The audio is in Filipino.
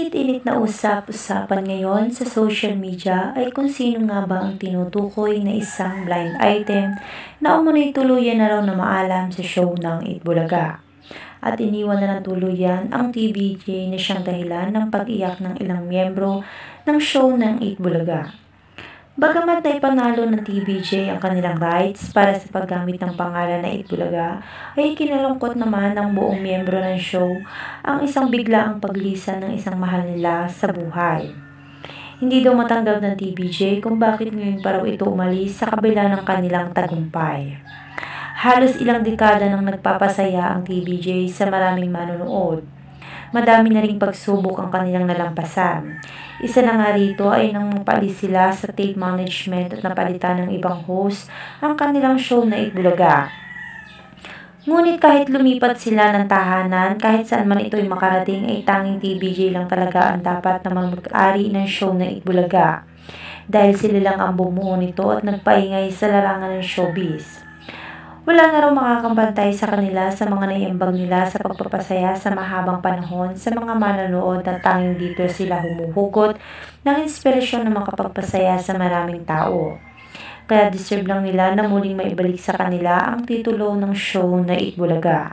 Mainit-init na usap-usapan ngayon sa social media ay kung sino nga ba ang tinutukoy na isang blind item na umunoy tuluyan na raw na maalam sa show ng Itbulaga. At iniwan na ng tuluyan ang TVJ na siyang dahilan ng pag-iyak ng ilang miyembro ng show ng Itbulaga. Bagamat ay panalo ng TVJ ang kanilang rights para sa paggamit ng pangalan na Itbulaga, ay kinalungkot naman ng buong miyembro ng show ang isang biglaang paglisan ng isang mahal nila sa buhay. Hindi daw matanggap ng TVJ kung bakit ngayon pa raw ito umalis sa kabila ng kanilang tagumpay. Halos ilang dekada nang nagpapasaya ang TVJ sa maraming manonood. Madami na ring pagsubok ang kanilang nalampasan. Isa na nga rito ay nang mapalis sila sa tape management at napalitan ng ibang host ang kanilang show na Itbulaga. Ngunit kahit lumipat sila ng tahanan, kahit saan man ito'y makarating ay tanging TVJ lang talaga ang dapat na mag-ari ng show na Itbulaga. Dahil sila lang ang bumuo nito at nagpaingay sa larangan ng showbiz. Wala na raw makakapantay sa kanila sa mga naiambag nila sa pagpapasaya sa mahabang panahon sa mga manonood na tanging dito sila humuhugot ng inspirasyon na makapagpasaya sa maraming tao. Kaya deserve lang nila na muling maibalik sa kanila ang titulo ng show na Itbulaga.